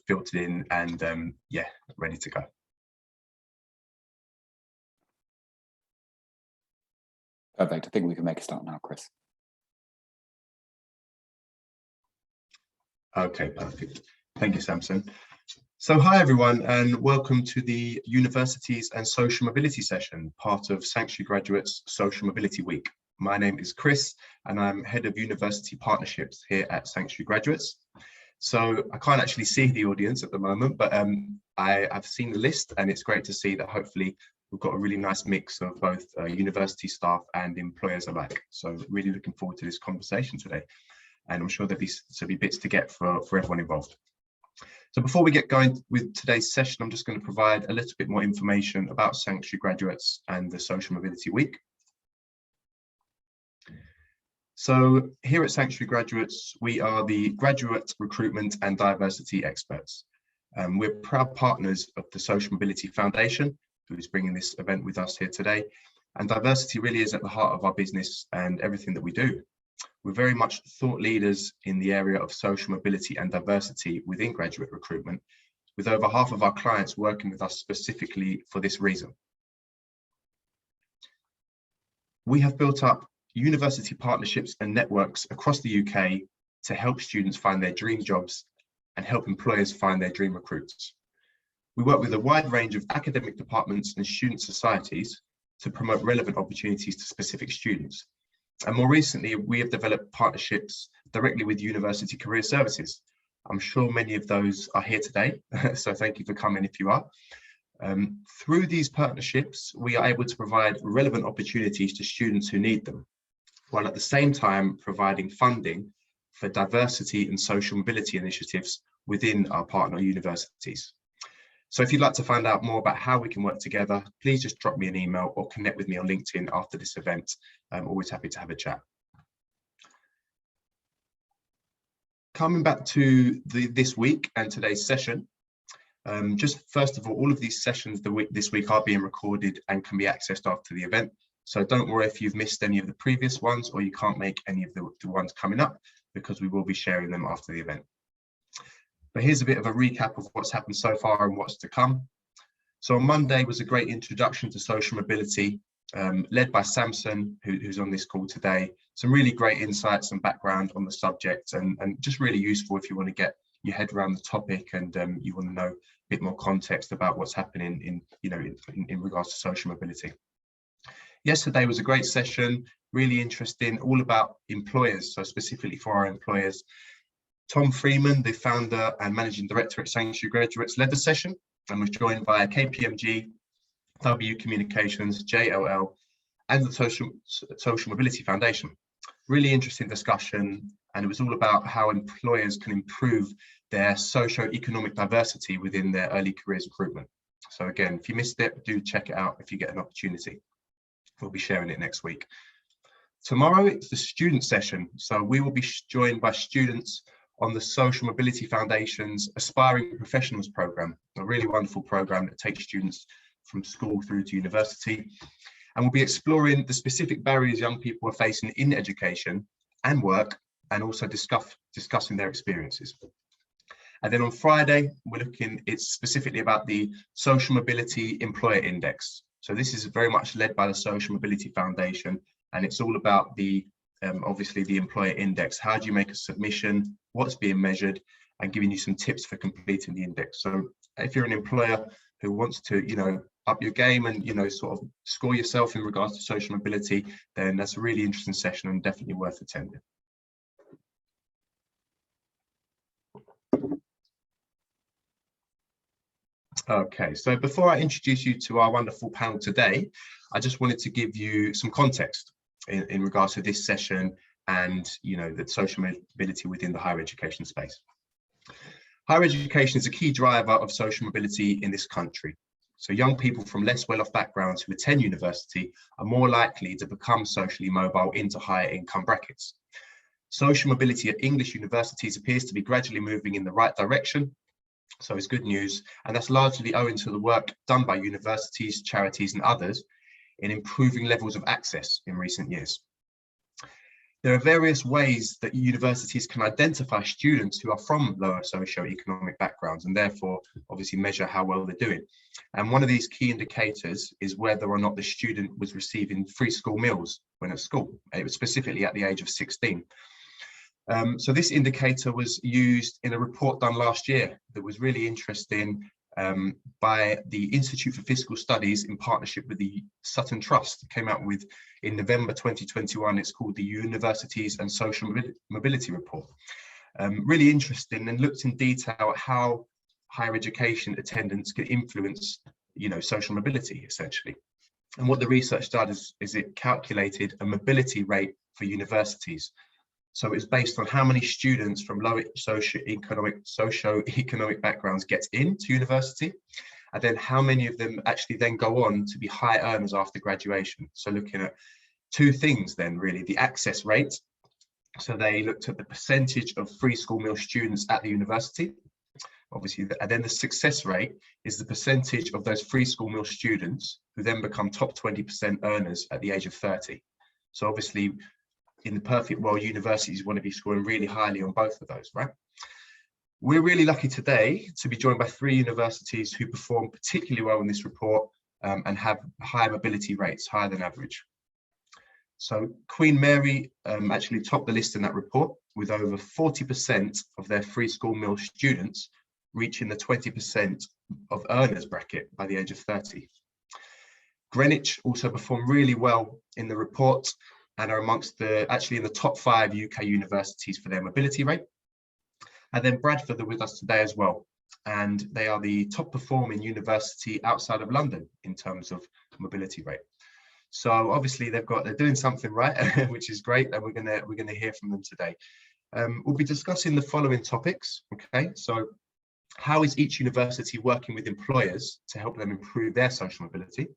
filtered in and yeah, ready to go. Perfect. I think we can make a start now, Chris. Okay, perfect. Thank you, Samson. So hi everyone, and welcome to the Universities and Social Mobility session, part of Sanctuary Graduates Social Mobility Week. My name is Chris, and I'm Head of University Partnerships here at Sanctuary Graduates. So I can't actually see the audience at the moment, but I've seen the list, and it's great to see that hopefully we've got a really nice mix of both university staff and employers alike. So really looking forward to this conversation today. And I'm sure there'll be bits to get for everyone involved. So before we get going with today's session, I'm just going to provide a little bit more information about Sanctuary Graduates and the Social Mobility Week. So here at Sanctuary Graduates, we are the graduate recruitment and diversity experts. We're proud partners of the Social Mobility Foundation, who is bringing this event with us here today. And diversity really is at the heart of our business and everything that we do. We're very much thought leaders in the area of social mobility and diversity within graduate recruitment, with over half of our clients working with us specifically for this reason. We have built up university partnerships and networks across the UK to help students find their dream jobs and help employers find their dream recruits. We work with a wide range of academic departments and student societies to promote relevant opportunities to specific students. And more recently, we have developed partnerships directly with University Career Services. I'm sure many of those are here today, so thank you for coming if you are. Through these partnerships, we are able to provide relevant opportunities to students who need them, while at the same time providing funding for diversity and social mobility initiatives within our partner universities. So if you'd like to find out more about how we can work together, please just drop me an email or connect with me on LinkedIn after this event. I'm always happy to have a chat. Coming back to this week and today's session, just first of all of these sessions this week are being recorded and can be accessed after the event. So don't worry if you've missed any of the previous ones or you can't make any of the ones coming up, because we will be sharing them after the event. But here's a bit of a recap of what's happened so far and what's to come. So on Monday was a great introduction to social mobility, led by Samson, who's on this call today. Some really great insights and background on the subject, and just really useful if you want to get your head around the topic and you want to know a bit more context about what's happening in regards to social mobility. Yesterday was a great session, really interesting, all about employers, so specifically for our employers. Tom Freeman, the founder and managing director at Sanctuary Graduates, led the session and was joined by KPMG, W Communications, JLL, and the Social Mobility Foundation. Really interesting discussion, and it was all about how employers can improve their socioeconomic diversity within their early careers recruitment. So again, if you missed it, do check it out if you get an opportunity. We'll be sharing it next week. Tomorrow, it's the student session. So we will be joined by students on the Social Mobility Foundation's Aspiring Professionals Programme, a really wonderful programme that takes students from school through to university. And we'll be exploring the specific barriers young people are facing in education and work, and also discussing their experiences. And then on Friday, it's specifically about the Social Mobility Employer Index. So this is very much led by the Social Mobility Foundation, and it's all about obviously the employer index. How do you make a submission, what's being measured, and giving you some tips for completing the index. So if you're an employer who wants to up your game and sort of score yourself in regards to social mobility, then that's a really interesting session and definitely worth attending. Okay, so before I introduce you to our wonderful panel today, I just wanted to give you some context in regards to this session and the social mobility within the higher education space. Higher education is a key driver of social mobility in this country. So young people from less well-off backgrounds who attend university are more likely to become socially mobile into higher income brackets. Social mobility at English universities appears to be gradually moving in the right direction, so it's good news, and that's largely owing to the work done by universities, charities and others in improving levels of access in recent years. There are various ways that universities can identify students who are from lower socioeconomic backgrounds and therefore obviously measure how well they're doing. And one of these key indicators is whether or not the student was receiving free school meals when at school. It was specifically at the age of 16. So this indicator was used in a report done last year that was really interesting by the Institute for Fiscal Studies in partnership with the Sutton Trust. It came out with in November 2021. It's called the Universities and Social Mobility Report. Really interesting, and looked in detail at how higher education attendance can influence, social mobility essentially. And what the research does is it calculated a mobility rate for universities. So it's based on how many students from low socioeconomic backgrounds get into university, and then how many of them actually then go on to be high earners after graduation. So looking at two things then really, the access rate. So they looked at the percentage of free school meal students at the university, obviously, and then the success rate is the percentage of those free school meal students who then become top 20% earners at the age of 30. So obviously, in the perfect world, universities want to be scoring really highly on both of those, right? We're really lucky today to be joined by 3 universities who perform particularly well in this report and have higher mobility rates, higher than average. So Queen Mary actually topped the list in that report with over 40% of their free school meal students reaching the 20% of earners bracket by the age of 30. Greenwich also performed really well in the report and are amongst actually in the top 5 UK universities for their mobility rate. And then Bradford are with us today as well. And they are the top performing university outside of London in terms of mobility rate. So obviously they're doing something right, which is great. And we're gonna hear from them today. We'll be discussing the following topics. Okay, so how is each university working with employers to help them improve their social mobility?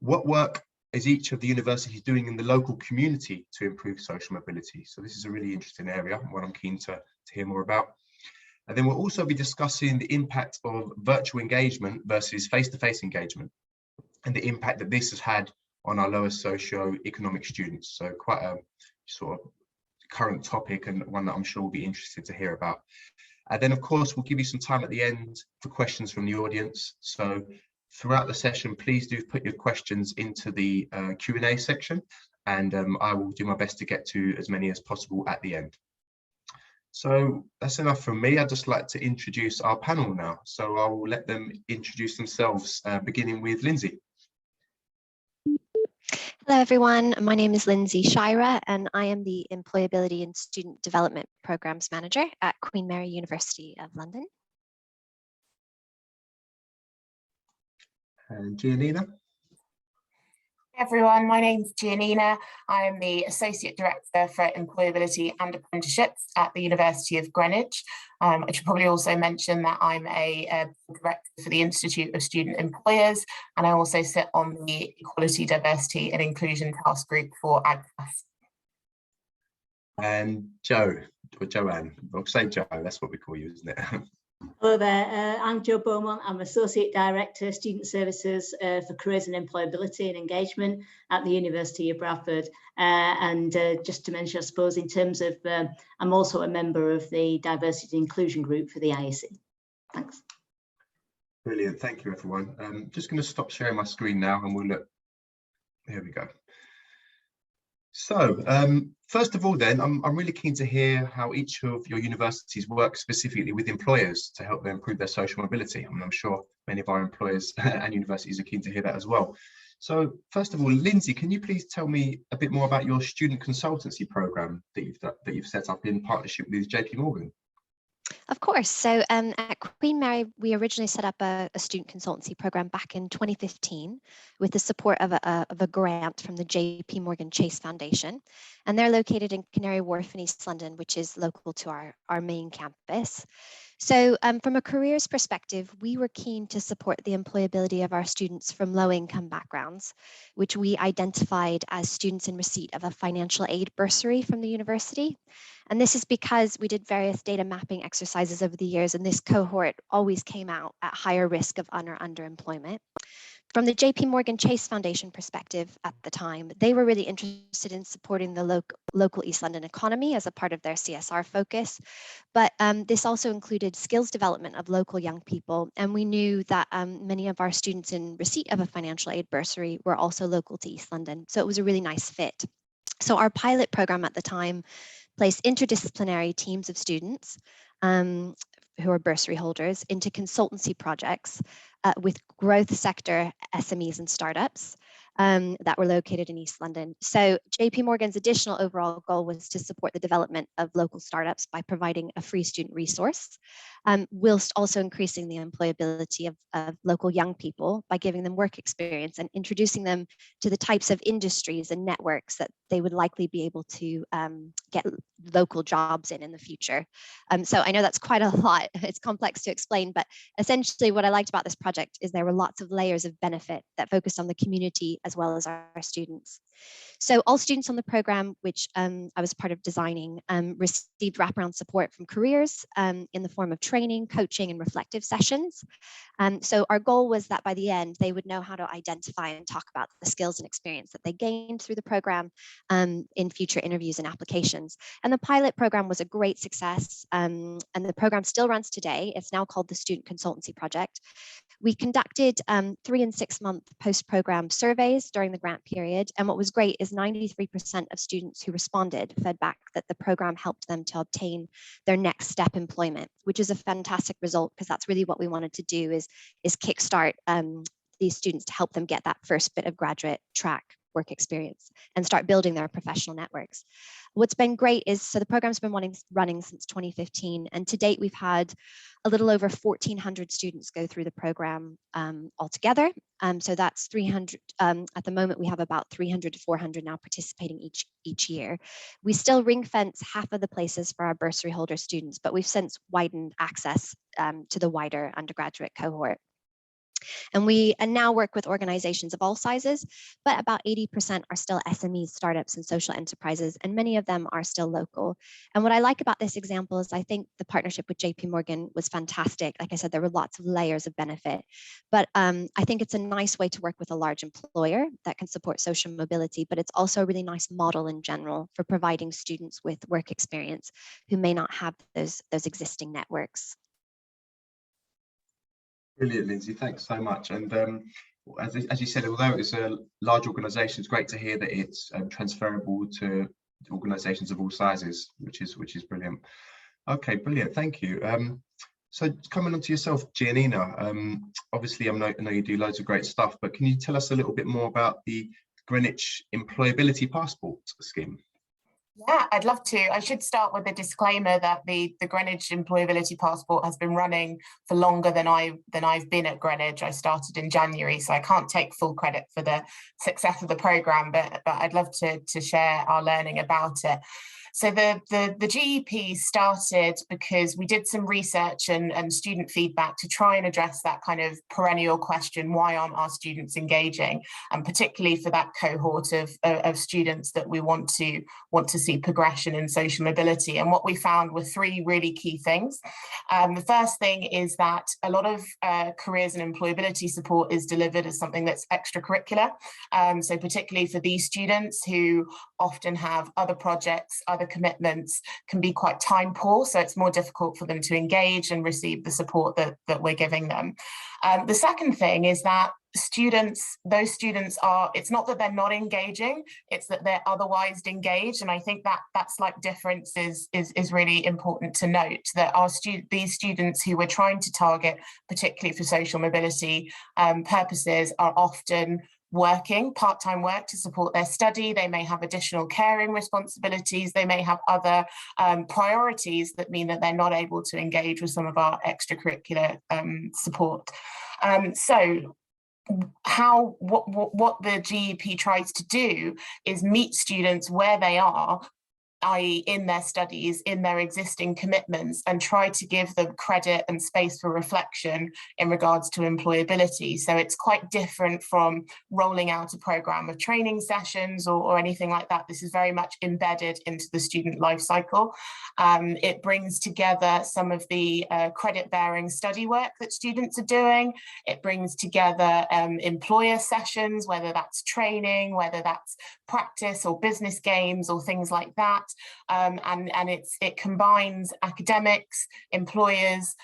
What work is each of the universities doing in the local community to improve social mobility? So this is a really interesting area, one I'm keen to hear more about. And then we'll also be discussing the impact of virtual engagement versus face-to-face engagement and the impact that this has had on our lower socio-economic students. So quite a sort of current topic and one that I'm sure will be interested to hear about. And then of course, we'll give you some time at the end for questions from the audience. So throughout the session, please do put your questions into the Q&A section, and I will do my best to get to as many as possible at the end. So that's enough from me. I'd just like to introduce our panel now. So I will let them introduce themselves, beginning with Lindsay. Hello everyone, my name is Lindsay Shira and I am the Employability and Student Development Programs Manager at Queen Mary University of London. And Giannina. Hey everyone, my name's Giannina. I am the Associate Director for Employability and Apprenticeships at the University of Greenwich. I should probably also mention that I'm a Director for the Institute of Student Employers, and I also sit on the Equality, Diversity and Inclusion Task Group for AGCAS. And Joe, or Joanne, or say Joe, that's what we call you, isn't it? Hello there, I'm Jo Beaumont. I'm Associate Director, Student Services for Careers and Employability and Engagement at the University of Bradford. And just to mention, I suppose, in terms of, I'm also a member of the Diversity and Inclusion Group for the IAC. Thanks. Brilliant, thank you everyone. I'm just going to stop sharing my screen now and we'll look. Here we go. So first of all then, I'm really keen to hear how each of your universities work specifically with employers to help them improve their social mobility. And I'm sure many of our employers and universities are keen to hear that as well. So first of all, Lindsay, can you please tell me a bit more about your student consultancy program that you've set up in partnership with JP Morgan? Of course. So at Queen Mary, we originally set up a student consultancy program back in 2015 with the support of a grant from the JP Morgan Chase Foundation. And they're located in Canary Wharf in East London, which is local to our main campus. So from a careers perspective, we were keen to support the employability of our students from low-income backgrounds, which we identified as students in receipt of a financial aid bursary from the university. And this is because we did various data mapping exercises over the years, and this cohort always came out at higher risk of un- or underemployment. From the JP Morgan Chase Foundation perspective at the time, they were really interested in supporting the local East London economy as a part of their CSR focus. But this also included skills development of local young people. And we knew that many of our students in receipt of a financial aid bursary were also local to East London. So it was a really nice fit. So our pilot program at the time placed interdisciplinary teams of students who are bursary holders into consultancy projects with growth sector SMEs and startups that were located in East London. So JP Morgan's additional overall goal was to support the development of local startups by providing a free student resource, whilst also increasing the employability of local young people by giving them work experience and introducing them to the types of industries and networks that they would likely be able to get local jobs in the future. So I know that's quite a lot. It's complex to explain, but essentially what I liked about this project is there were lots of layers of benefit that focused on the community as well as our students. So all students on the program, which I was part of designing, received wraparound support from careers in the form of training, coaching, and reflective sessions. So our goal was that by the end, they would know how to identify and talk about the skills and experience that they gained through the program in future interviews and applications. And the pilot program was a great success, and the program still runs today. It's now called the Student Consultancy Project. We conducted 3 and 6 month post-program surveys during the grant period. And what was great is 93% of students who responded fed back that the program helped them to obtain their next step employment, which is a fantastic result because that's really what we wanted to do is kickstart these students to help them get that first bit of graduate track work experience and start building their professional networks. What's been great is, so the program's been running since 2015, and to date we've had a little over 1,400 students go through the program altogether. So that's 300, at the moment we have about 300 to 400 now participating each year. We still ring fence half of the places for our bursary holder students, but we've since widened access to the wider undergraduate cohort. And we now work with organizations of all sizes, but about 80% are still SMEs, startups, and social enterprises, and many of them are still local. And what I like about this example is I think the partnership with JP Morgan was fantastic. Like I said, there were lots of layers of benefit, but I think it's a nice way to work with a large employer that can support social mobility, but it's also a really nice model in general for providing students with work experience who may not have those existing networks. Brilliant, Lindsay. Thanks so much. And as you said, although it's a large organisation, it's great to hear that it's transferable to organisations of all sizes, which is brilliant. Okay, brilliant. Thank you. So coming on to yourself, Giannina. Obviously, I know you do loads of great stuff, but can you tell us a little bit more about the Greenwich Employability Passport scheme? Yeah, I'd love to. I should start with a disclaimer that the Greenwich Employability Passport has been running for longer than I've been at Greenwich. I started in January, so I can't take full credit for the success of the programme, but I'd love to share our learning about it. So the GEP started because we did some research and student feedback to try and address that kind of perennial question, why aren't our students engaging? And particularly for that cohort of students that we want to see progression in social mobility. And what we found were 3 really key things. The first thing is that a lot of careers and employability support is delivered as something that's extracurricular. So particularly for these students who often have other projects, other commitments, can be quite time poor, so it's more difficult for them to engage and receive the support that we're giving them. The second thing is that those students are, it's not that they're not engaging, it's that they're otherwise engaged. And I think that slight difference is really important to note, that these students who we're trying to target, particularly for social mobility purposes, are often working part-time work to support their study. They may have additional caring responsibilities. They may have other priorities that mean that they're not able to engage with some of our extracurricular support. So what the GEP tries to do is meet students where they are i.e. in their studies, in their existing commitments, and try to give them credit and space for reflection in regards to employability. So it's quite different from rolling out a program of training sessions or anything like that. This is very much embedded into the student life cycle. It brings together some of the credit-bearing study work that students are doing. It brings together employer sessions, whether that's training, whether that's practice or business games or things like that. And it combines academics, employers,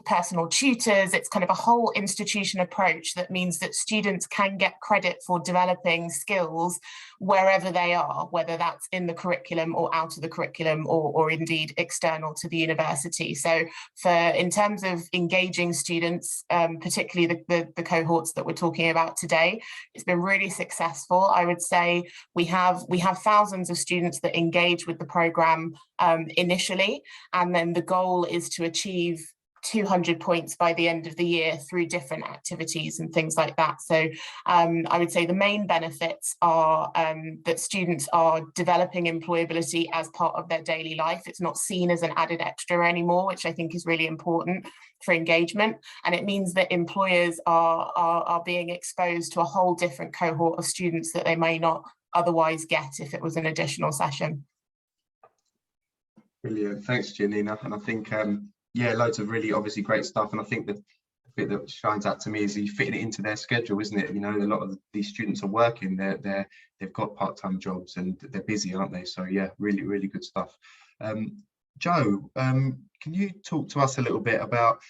personal tutors. It's kind of a whole institution approach that means that students can get credit for developing skills wherever they are, whether that's in the curriculum or out of the curriculum or indeed external to the university. So in terms of engaging students, particularly the cohorts that we're talking about today, it's been really successful. I would say we have thousands of students that engage with the program initially, and then the goal is to achieve 200 points by the end of the year through different activities and things like that. So I would say the main benefits are that students are developing employability as part of their daily life. It's not seen as an added extra anymore, which I think is really important for engagement. And it means that employers are being exposed to a whole different cohort of students that they may not otherwise get if it was an additional session. Brilliant, thanks Janina. And I think yeah, loads of really obviously great stuff. And I think the bit that shines out to me is you fitting it into their schedule, isn't it? You know, a lot of these students are working, they've got part-time jobs and they're busy, aren't they? So yeah, really, really good stuff. Joe, can you talk to us a little bit about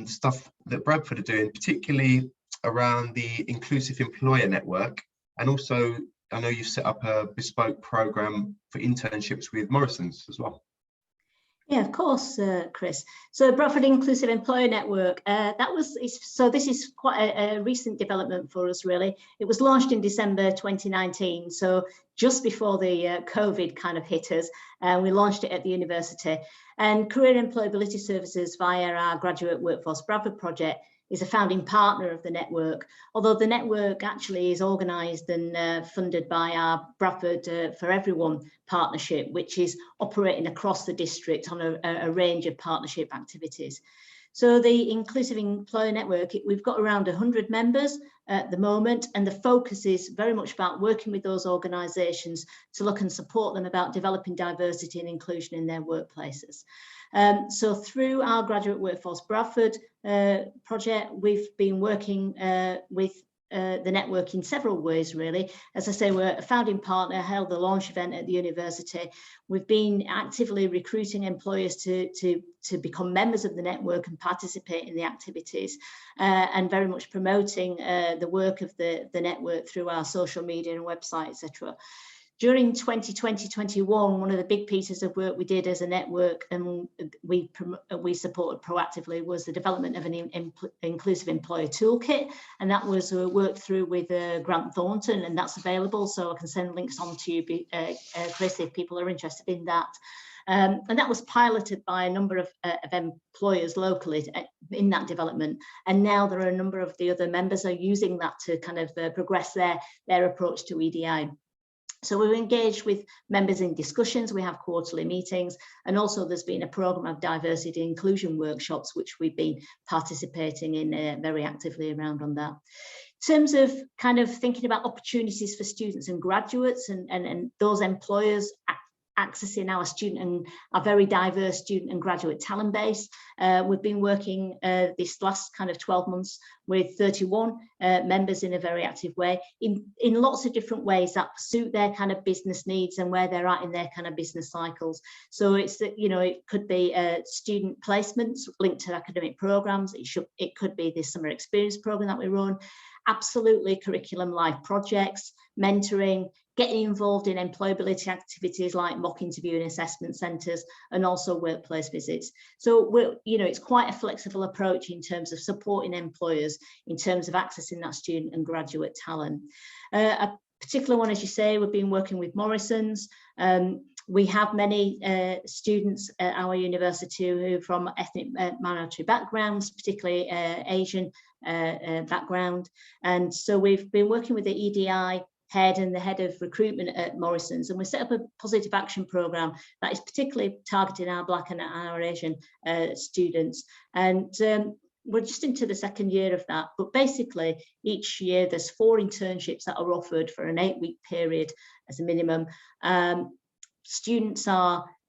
stuff that Bradford are doing, particularly around the inclusive employer network? And also, I know you've set up a bespoke program for internships with Morrison's as well. Yeah, of course, Chris. So Bradford Inclusive Employer Network, so this is quite a recent development for us, really. It was launched in December 2019, so just before the COVID kind of hit us, and we launched it at the university. And Career Employability Services via our Graduate Workforce Bradford project is a founding partner of the network, although the network actually is organised and funded by our Bradford for Everyone partnership, which is operating across the district on a range of partnership activities. So the Inclusive Employer Network, we've got around 100 members at the moment, and the focus is very much about working with those organisations to look and support them about developing diversity and inclusion in their workplaces. So through our Graduate Workforce Bradford project, we've been working with the network in several ways, really. As I say, we're a founding partner, held the launch event at the university. We've been actively recruiting employers to become members of the network and participate in the activities, and very much promoting the work of the network through our social media and website, etc. During 2020-21, one of the big pieces of work we did as a network and we supported proactively was the development of an inclusive employer toolkit, and that was worked through with Grant Thornton, and that's available, so I can send links on to you, Chris, if people are interested in that. And that was piloted by a number of employers locally in that development, and now there are a number of the other members are using that to kind of progress their approach to EDI. So we've engaged with members in discussions, we have quarterly meetings, and also there's been a programme of diversity and inclusion workshops, which we've been participating in very actively around on that. In terms of kind of thinking about opportunities for students and graduates and those employers accessing our student and our very diverse student and graduate talent base. We've been working this last kind of 12 months with 31 members in a very active way in lots of different ways that suit their kind of business needs and where they're at in their kind of business cycles. So it's that, you know, it could be student placements linked to academic programs. It could be this summer experience program that we run. Absolutely curriculum life projects, mentoring, getting involved in employability activities like mock interview and assessment centres, and also workplace visits. So it's quite a flexible approach in terms of supporting employers in terms of accessing that student and graduate talent. A particular one, as you say, we've been working with Morrison's. We have many students at our university who are from ethnic minority backgrounds, particularly Asian background. And so we've been working with the EDI head and the head of recruitment at Morrison's, and we set up a positive action programme that is particularly targeting our Black and our Asian students. And we're just into the second year of that, but basically each year there's 4 internships that are offered for an 8-week period as a minimum.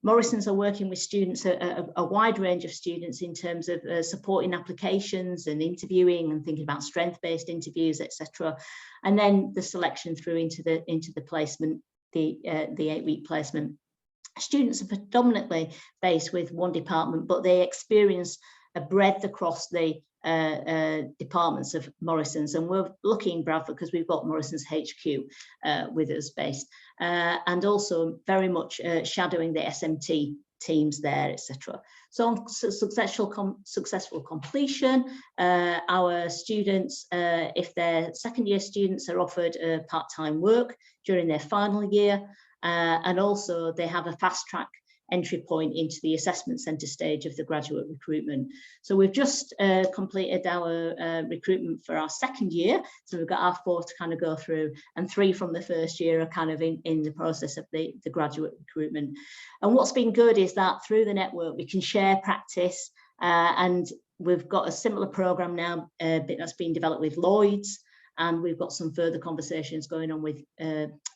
Morrison's are working with students, a wide range of students, in terms of supporting applications and interviewing and thinking about strength-based interviews, etc. And then the selection through into the placement, the 8-week placement. Students are predominantly based with one department, but they experience a breadth across the departments of Morrison's, and we're lucky in Bradford because we've got Morrison's HQ with us based, and also very much shadowing the SMT teams there, etc. So on successful completion, our students, if they're second year students, are offered part-time work during their final year, and also they have a fast track entry point into the assessment centre stage of the graduate recruitment. So we've just completed our recruitment for our second year. So we've got our 4 to kind of go through, and 3 from the first year are kind of in the process of the graduate recruitment. And what's been good is that through the network, we can share practice, and we've got a similar programme now that's been developed with Lloyd's, and we've got some further conversations going on with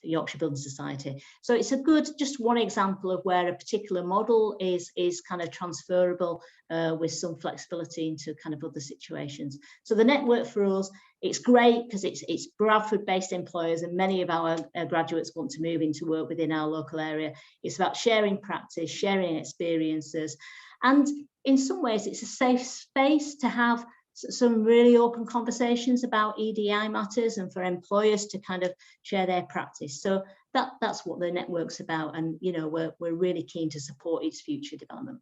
Yorkshire Building Society. So it's a good, just one example of where a particular model is kind of transferable with some flexibility into kind of other situations. So the network for us, it's great because it's Bradford-based employers, and many of our graduates want to move into work within our local area. It's about sharing practice, sharing experiences, and in some ways it's a safe space to have some really open conversations about EDI matters and for employers to kind of share their practice. So that's what the network's about, and you know, we're really keen to support its future development.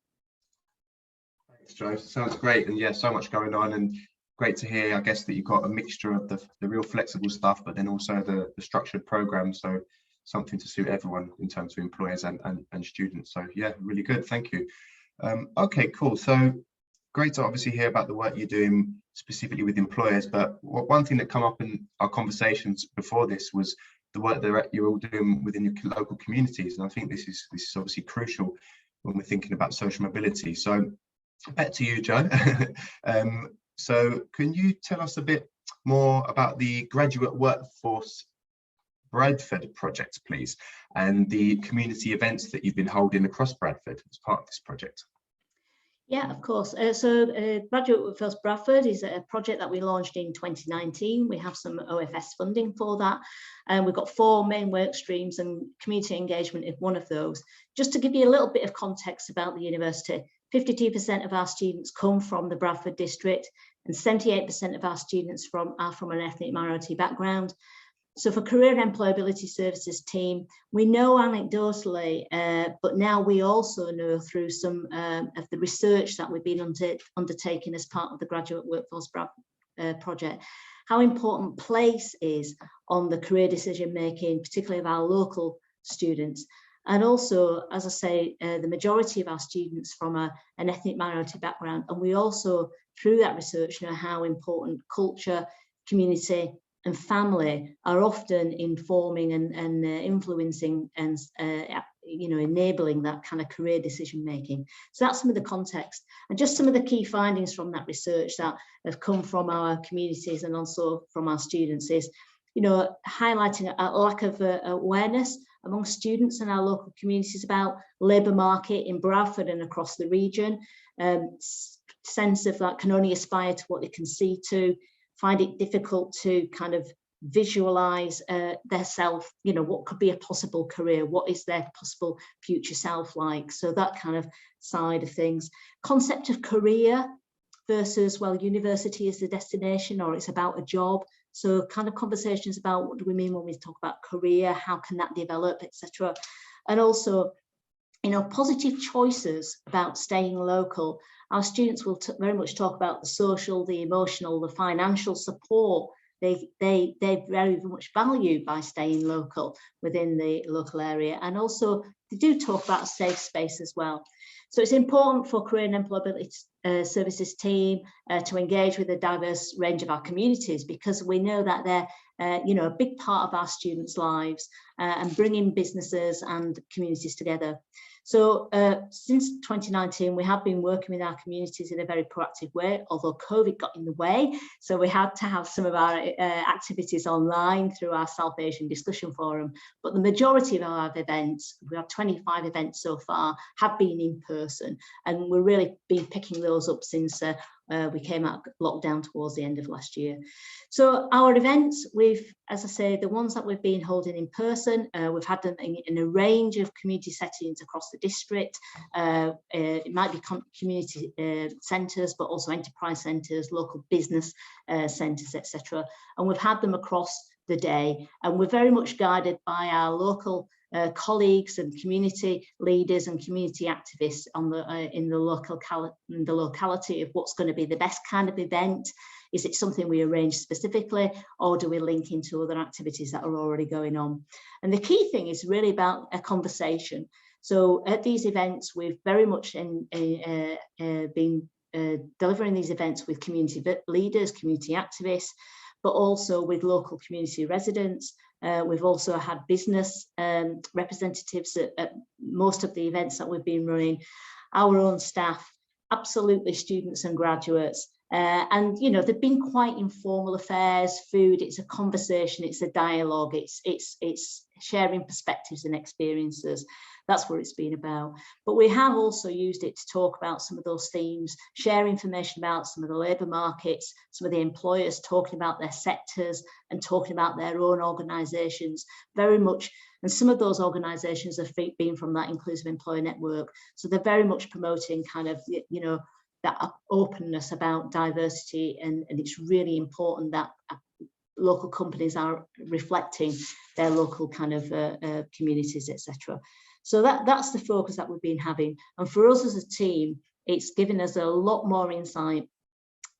Thanks, Jo. Sounds great, and yeah, so much going on, and great to hear, I guess, that you've got a mixture of the real flexible stuff, but then also the structured programs, so something to suit everyone in terms of employers and students. So yeah, really good, thank you. Okay, cool. So great to obviously hear about the work you're doing specifically with employers, but one thing that come up in our conversations before this was the work that you're all doing within your local communities, and I think this is obviously crucial when we're thinking about social mobility. So back to you, Jo. So can you tell us a bit more about the Graduate Workforce Bradford project, please, and the community events that you've been holding across Bradford as part of this project? Yeah, of course. So Graduate Workforce Bradford is a project that we launched in 2019. We have some OFS funding for that. And we've got 4 main work streams, and community engagement is one of those. Just to give you a little bit of context about the university, 52% of our students come from the Bradford district, and 78% of our students are from an ethnic minority background. So for Career and Employability Services team, we know anecdotally, but now we also know through some of the research that we've been undertaking as part of the Graduate Workforce project, how important place is on the career decision making, particularly of our local students. And also, as I say, the majority of our students from an ethnic minority background, and we also, through that research, know how important culture, community, and family are often informing and influencing and you know, enabling that kind of career decision making. So that's some of the context, and just some of the key findings from that research that have come from our communities and also from our students is, you know, highlighting a lack of awareness among students in our local communities about labour market in Bradford and across the region. Sense of that can only aspire to what they can see to, find it difficult to kind of visualize their self, you know, what could be a possible career, what is their possible future self like. So that kind of side of things. Concept of career versus, well, university is the destination or it's about a job. So kind of conversations about what do we mean when we talk about career, how can that develop, etc. And also, you know, positive choices about staying local. Our students will very much talk about the social, the emotional, the financial support they very much value by staying local within the local area. And also they do talk about a safe space as well. So it's important for Career and Employability Services team to engage with a diverse range of our communities, because we know that they're a big part of our students' lives, and bringing businesses and communities together. So since 2019, we have been working with our communities in a very proactive way, although COVID got in the way. So we had to have some of our activities online through our South Asian Discussion Forum. But the majority of our events, we have 25 events so far, have been in person. And we've really been picking those up since we came out of lockdown towards the end of last year. So our events, as I say, the ones that we've been holding in person, we've had them in a range of community settings across the district. It might be community centres, but also enterprise centres, local business centres, etc. And we've had them across the day, and we're very much guided by our local colleagues and community leaders and community activists on in the locality of what's going to be the best kind of event. Is it something we arrange specifically, or do we link into other activities that are already going on? And the key thing is really about a conversation. So at these events, we've very much been delivering these events with community leaders, community activists, but also with local community residents. We've also had business representatives at most of the events that we've been running, our own staff, absolutely students and graduates. And they've been quite informal affairs, food, it's a conversation, it's a dialogue, it's sharing perspectives and experiences. That's what it's been about. But we have also used it to talk about some of those themes, share information about some of the labour markets, some of the employers talking about their sectors and talking about their own organisations very much. And some of those organisations have been from that inclusive employer network. So they're very much promoting kind of, that openness about diversity. And it's really important that local companies are reflecting their local kind of communities, etc. So that's the focus that we've been having. And for us as a team, it's given us a lot more insight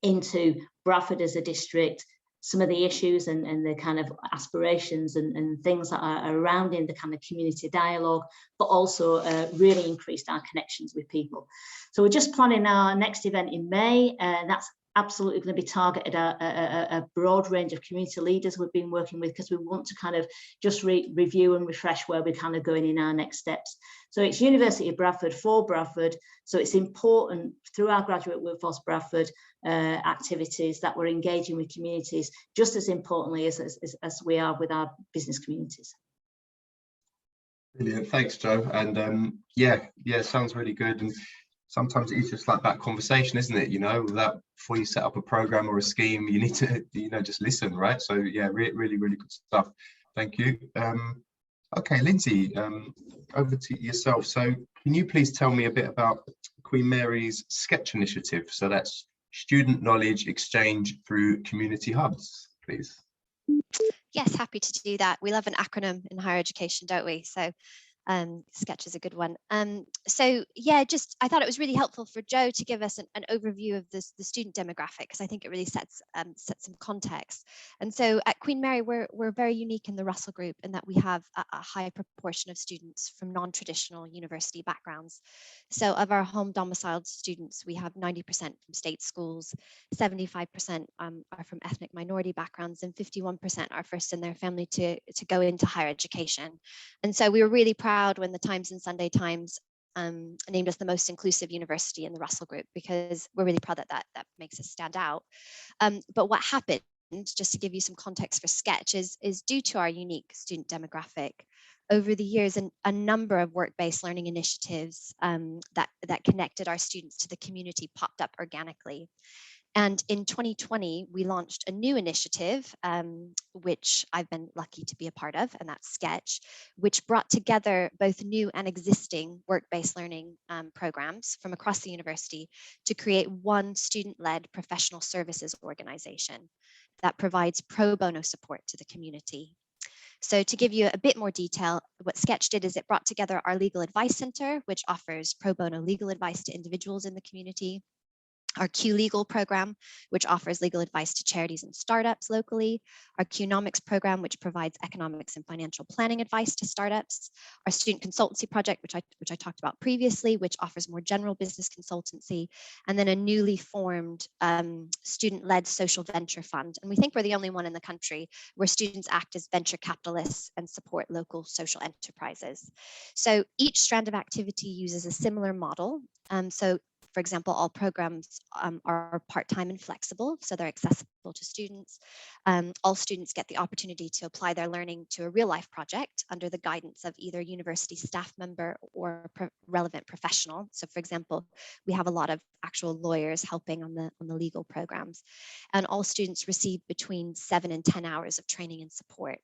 into Bradford as a district, some of the issues and the kind of aspirations and things that are around in the kind of community dialogue, but also really increased our connections with people. So we're just planning our next event in May, and that's absolutely going to be targeted at a broad range of community leaders we've been working with, because we want to kind of just review and refresh where we're kind of going in our next steps. So it's University of Bradford for Bradford. So it's important through our Graduate Workforce Bradford activities that we're engaging with communities just as importantly as we are with our business communities. Brilliant, thanks, Jo. And yeah, sounds really good. And sometimes it's just like that conversation, isn't it? That before you set up a program or a scheme, you need to, just listen, right? So yeah, really good stuff. Thank you. Okay, Lindsay, over to yourself. So can you please tell me a bit about Queen Mary's Sketch initiative? So that's student knowledge exchange through community hubs, please. Yes, happy to do that. We love an acronym in higher education, don't we? So Sketch is a good one. So yeah, I thought it was really helpful for Jo to give us an overview of the student demographic, because I think it really sets some context. And so at Queen Mary, we're very unique in the Russell Group in that we have a high proportion of students from non-traditional university backgrounds. So of our home domiciled students, we have 90% from state schools, 75% are from ethnic minority backgrounds, and 51% are first in their family to go into higher education. And so we were really proud when the Times and Sunday Times named us the most inclusive university in the Russell Group, because we're really proud that makes us stand out. But what happened, just to give you some context for Sketch, is due to our unique student demographic. Over the years, a number of work-based learning initiatives that connected our students to the community popped up organically. And in 2020, we launched a new initiative, which I've been lucky to be a part of, and that's Sketch, which brought together both new and existing work-based learning programs from across the university to create one student-led professional services organization that provides pro bono support to the community. So to give you a bit more detail, what Sketch did is it brought together our Legal Advice Center, which offers pro bono legal advice to individuals in the community. Our Q Legal program, which offers legal advice to charities and startups locally. Our Qnomics program, which provides economics and financial planning advice to startups. Our student consultancy project, which I talked about previously, which offers more general business consultancy. And then a newly formed student-led social venture fund. And we think we're the only one in the country where students act as venture capitalists and support local social enterprises. So each strand of activity uses a similar model. So for example, all programs are part-time and flexible, so they're accessible to students. All students get the opportunity to apply their learning to a real-life project under the guidance of either university staff member or relevant professional. So for example, we have a lot of actual lawyers helping on the legal programs. And all students receive between 7 and 10 hours of training and support.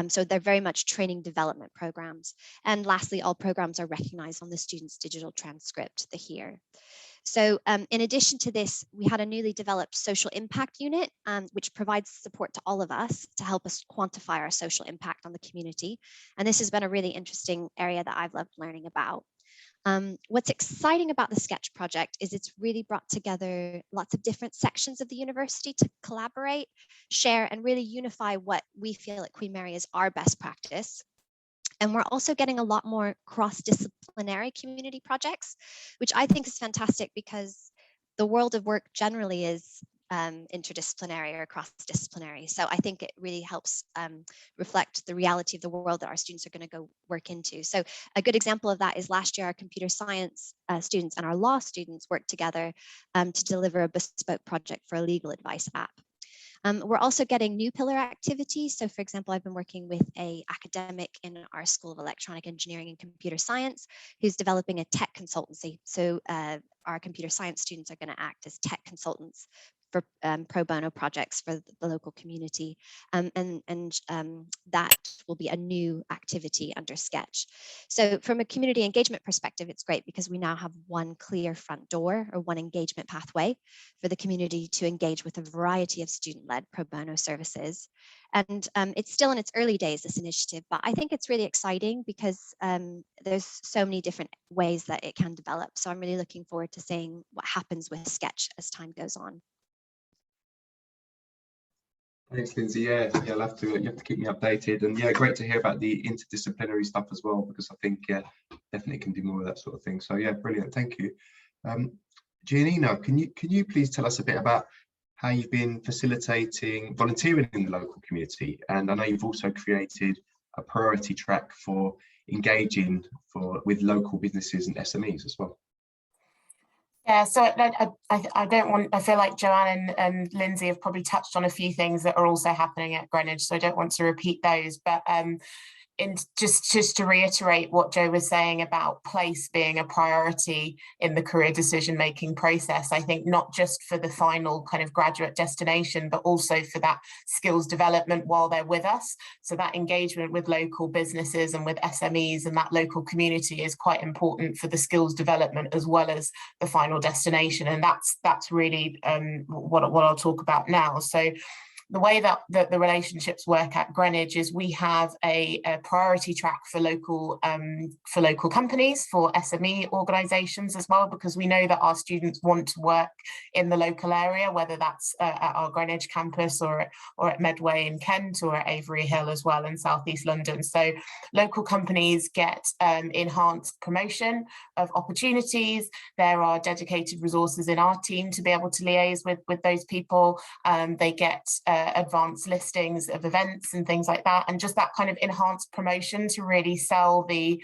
So they're very much training development programs. And lastly, all programs are recognized on the student's digital transcript, the HERE. So in addition to this, we had a newly developed social impact unit, which provides support to all of us to help us quantify our social impact on the community. And this has been a really interesting area that I've loved learning about. What's exciting about the Sketch project is it's really brought together lots of different sections of the university to collaborate, share, and really unify what we feel at Queen Mary is our best practice. And we're also getting a lot more cross-disciplinary community projects, which I think is fantastic because the world of work generally is interdisciplinary or cross-disciplinary. So I think it really helps reflect the reality of the world that our students are going to go work into. So a good example of that is last year, our computer science students and our law students worked together to deliver a bespoke project for a legal advice app. We're also getting new pillar activities. So for example, I've been working with an academic in our School of Electronic Engineering and Computer Science who's developing a tech consultancy. So our computer science students are going to act as tech consultants for pro bono projects for the local community. And that will be a new activity under Sketch. So from a community engagement perspective, it's great because we now have one clear front door or one engagement pathway for the community to engage with a variety of student-led pro bono services. And it's still in its early days, this initiative, but I think it's really exciting because there's so many different ways that it can develop. So I'm really looking forward to seeing what happens with Sketch as time goes on. Thanks, Lindsay. Yeah, you have to keep me updated, and yeah, great to hear about the interdisciplinary stuff as well, because I think definitely can do more of that sort of thing. So yeah, brilliant. Thank you. Giannina, can you please tell us a bit about how you've been facilitating volunteering in the local community? And I know you've also created a priority track for engaging with local businesses and SMEs as well. Yeah, so I feel like Joanne and Lindsay have probably touched on a few things that are also happening at Greenwich, so I don't want to repeat those, but just to reiterate what Jo was saying about place being a priority in the career decision-making process, I think not just for the final kind of graduate destination, but also for that skills development while they're with us. So that engagement with local businesses and with SMEs and that local community is quite important for the skills development as well as the final destination. And that's really what I'll talk about now. So the way that the relationships work at Greenwich is we have a priority track for local companies, for SME organisations as well, because we know that our students want to work in the local area, whether that's at our Greenwich campus or at Medway in Kent or at Avery Hill as well in South East London. So local companies get enhanced promotion of opportunities. There are dedicated resources in our team to be able to liaise with those people. They get advanced listings of events and things like that, and just that kind of enhanced promotion to really sell the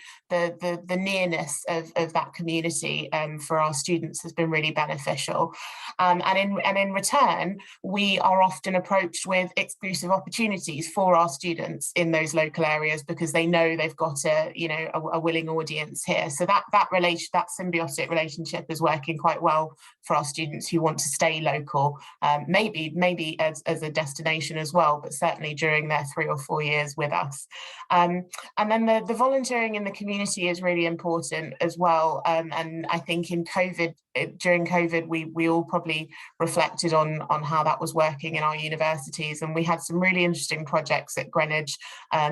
nearness of that community for our students has been really beneficial. And in return, we are often approached with exclusive opportunities for our students in those local areas because they know they've got a willing audience here. So that symbiotic relationship is working quite well for our students who want to stay local, maybe as a destination as well, but certainly during their 3 or 4 years with us. And then the volunteering in the community is really important as well. And I think in COVID, during COVID, we all probably reflected on how that was working in our universities, and we had some really interesting projects at Greenwich,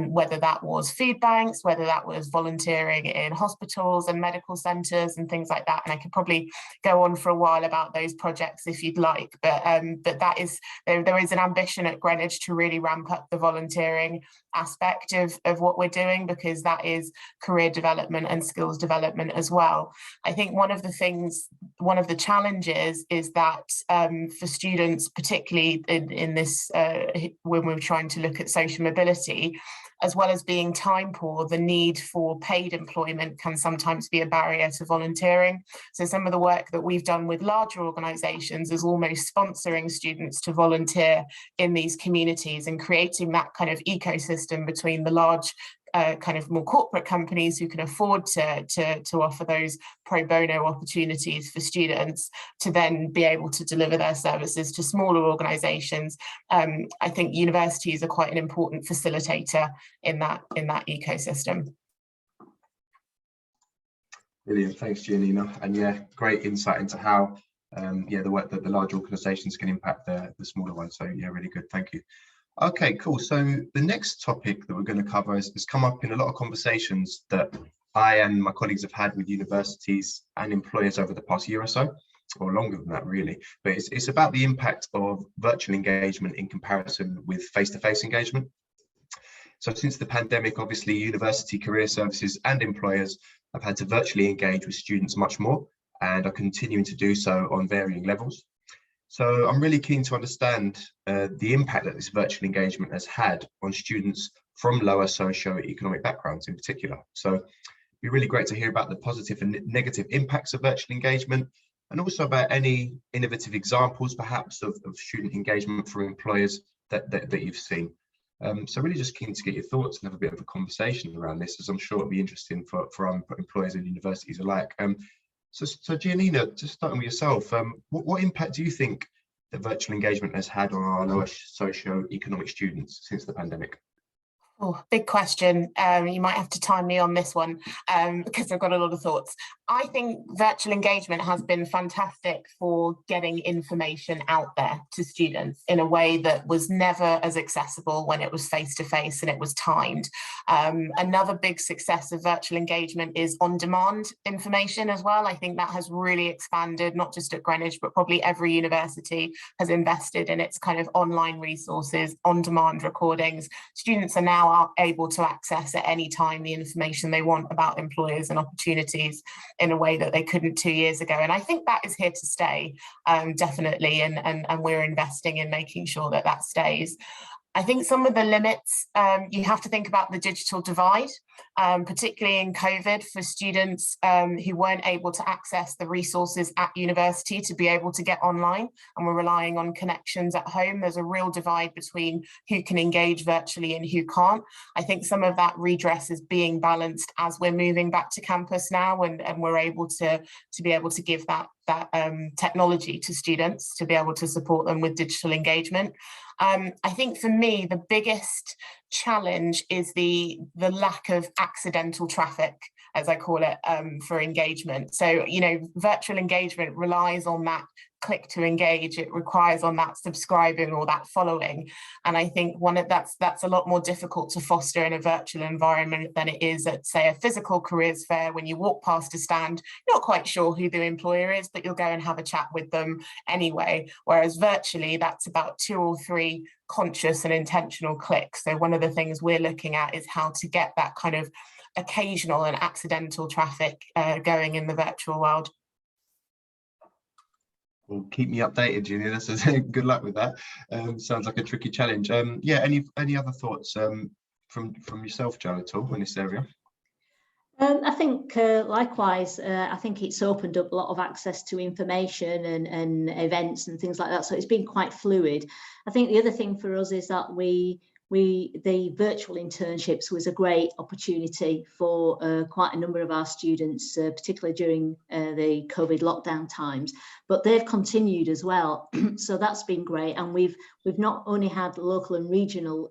whether that was food banks, whether that was volunteering in hospitals and medical centres and things like that. And I could probably go on for a while about those projects if you'd like, but that is, there is an ambition at Greenwich to really ramp up the volunteering aspect of what we're doing, because that is career development and skills development as well. I think one of the challenges is that for students, particularly in this, when we're trying to look at social mobility, as well as being time poor, the need for paid employment can sometimes be a barrier to volunteering. So some of the work that we've done with larger organisations is almost sponsoring students to volunteer in these communities and creating that kind of ecosystem between the large kind of more corporate companies who can afford to offer those pro bono opportunities for students to then be able to deliver their services to smaller organisations. I think universities are quite an important facilitator in that ecosystem. Brilliant, thanks Giannina, and yeah, great insight into how the work that the large organisations can impact the smaller ones. So yeah, really good, thank you. Okay, cool. So the next topic that we're going to cover has come up in a lot of conversations that I and my colleagues have had with universities and employers over the past year or so, or longer than that really. But it's about the impact of virtual engagement in comparison with face-to-face engagement. So since the pandemic, obviously university career services and employers have had to virtually engage with students much more and are continuing to do so on varying levels. So I'm really keen to understand the impact that this virtual engagement has had on students from lower socioeconomic backgrounds in particular. So it'd be really great to hear about the positive and negative impacts of virtual engagement, and also about any innovative examples perhaps of student engagement for employers that you've seen. So really just keen to get your thoughts and have a bit of a conversation around this, as I'm sure it'll be interesting for employers and universities alike. So Giannina, just starting with yourself, what impact do you think that virtual engagement has had on our lower socioeconomic students since the pandemic? Oh, big question. You might have to time me on this one because I've got a lot of thoughts. I think virtual engagement has been fantastic for getting information out there to students in a way that was never as accessible when it was face-to-face and it was timed. Another big success of virtual engagement is on-demand information as well. I think that has really expanded, not just at Greenwich, but probably every university has invested in its kind of online resources, on-demand recordings. Students are now able to access at any time the information they want about employers and opportunities in a way that they couldn't 2 years ago. And I think that is here to stay, definitely, and we're investing in making sure that that stays. I think some of the limits, you have to think about the digital divide, particularly in COVID, for students who weren't able to access the resources at university to be able to get online and were relying on connections at home. There's a real divide between who can engage virtually and who can't. I think some of that redress is being balanced as we're moving back to campus now, and we're able to be able to give that technology to students to be able to support them with digital engagement. I think for me, the biggest challenge is the lack of accidental traffic, as I call it, for engagement. So, you know, virtual engagement relies on that click to engage. It requires on that subscribing or that following. And I think that's a lot more difficult to foster in a virtual environment than it is at, say, a physical careers fair. When you walk past a stand, you're not quite sure who the employer is, but you'll go and have a chat with them anyway. Whereas virtually, that's about 2 or 3 conscious and intentional clicks. So one of the things we're looking at is how to get that kind of occasional and accidental traffic going in the virtual world. Well, keep me updated, Giannina. So good luck with that. Sounds like a tricky challenge. Yeah, any other thoughts from yourself, Joe, at all in this area? I think likewise, I think it's opened up a lot of access to information and events and things like that. So it's been quite fluid. I think the other thing for us is that the virtual internships was a great opportunity for quite a number of our students, particularly during the COVID lockdown times, but they've continued as well. So that's been great. And we've not only had local and regional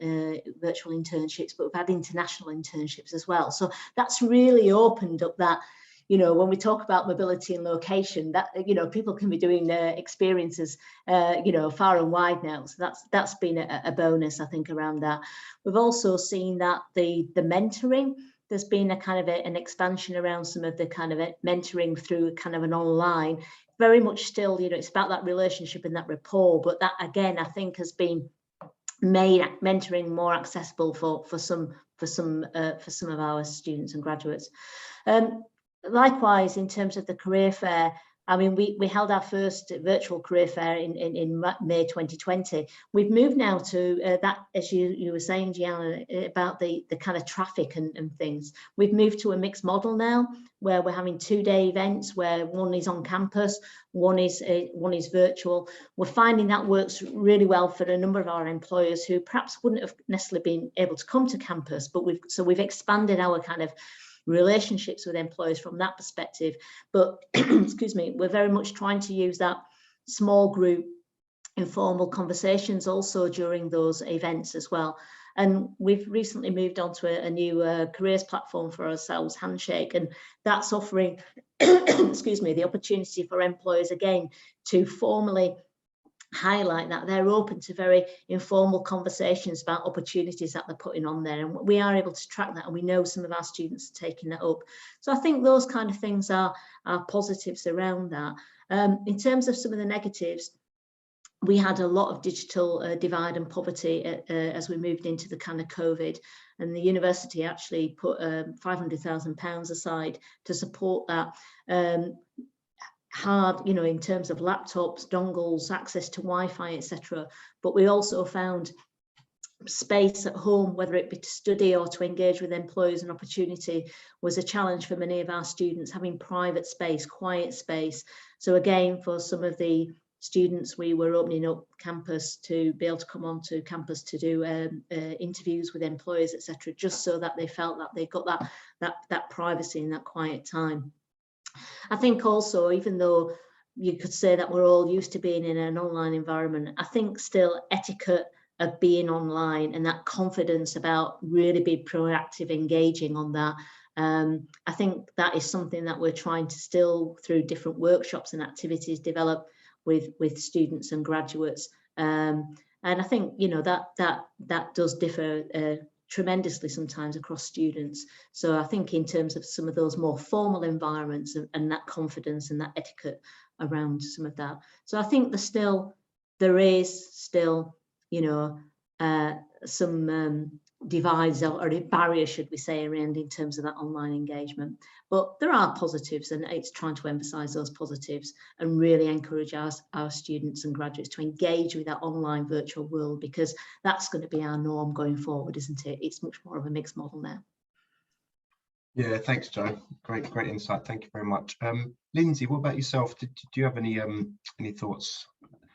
virtual internships, but we've had international internships as well. So that's really opened up that, you know, when we talk about mobility and location, that, you know, people can be doing their experiences, you know, far and wide now. So that's been a bonus, I think, around that. We've also seen that the mentoring, there's been a kind of an expansion around some of the kind of mentoring through kind of an online, very much still, you know, it's about that relationship and that rapport, but that again, I think has been made mentoring more accessible for some of our students and graduates. Likewise, in terms of the career fair, I mean, we held our first virtual career fair in May 2020. We've moved now to that, as you were saying, Gianna, about the kind of traffic and things. We've moved to a mixed model now, where we're having 2-day events, where one is on campus, one is virtual. We're finding that works really well for a number of our employers who perhaps wouldn't have necessarily been able to come to campus, but we've expanded our kind of relationships with employers from that perspective. But excuse me, we're very much trying to use that small group informal conversations also during those events as well. And we've recently moved on to a new careers platform for ourselves, Handshake, and that's offering excuse me, the opportunity for employers again to formally highlight that they're open to very informal conversations about opportunities that they're putting on there, and we are able to track that, and we know some of our students are taking that up. So I think those kind of things are positives around that. In terms of some of the negatives, we had a lot of digital divide and poverty as we moved into the kind of COVID, and the university actually put £500,000 aside to support that. Hard, you know, in terms of laptops, dongles, access to Wi-Fi, etc. But we also found space at home, whether it be to study or to engage with employers and opportunity, was a challenge for many of our students, having private space, quiet space. So again, for some of the students, we were opening up campus to be able to come onto campus to do interviews with employers, etc., just so that they felt that they got that privacy and that quiet time. I think also, even though you could say that we're all used to being in an online environment, I think still etiquette of being online and that confidence about really being proactive, engaging on that. I think that is something that we're trying to still, through different workshops and activities, develop with students and graduates. And I think, you know, that does differ tremendously sometimes across students. So I think in terms of some of those more formal environments and that confidence and that etiquette around some of that. So I think there is still, you know, some divides or barriers, should we say, around in terms of that online engagement. But there are positives, and it's trying to emphasise those positives and really encourage our students and graduates to engage with that online virtual world, because that's going to be our norm going forward, isn't it? It's much more of a mixed model now. Yeah, thanks, Jo. Great insight. Thank you very much. Lindsay, what about yourself? Do you have any thoughts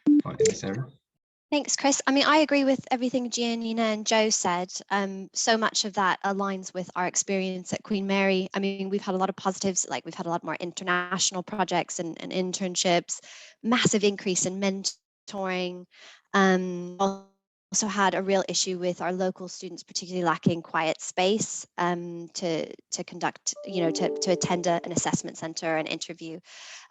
in this area? Thanks, Chris. I mean, I agree with everything Giannina and Jo said. So much of that aligns with our experience at Queen Mary. I mean, we've had a lot of positives, like we've had a lot more international projects and internships, massive increase in mentoring. Also had a real issue with our local students, particularly lacking quiet space to conduct, you know, to attend an assessment centre, an interview.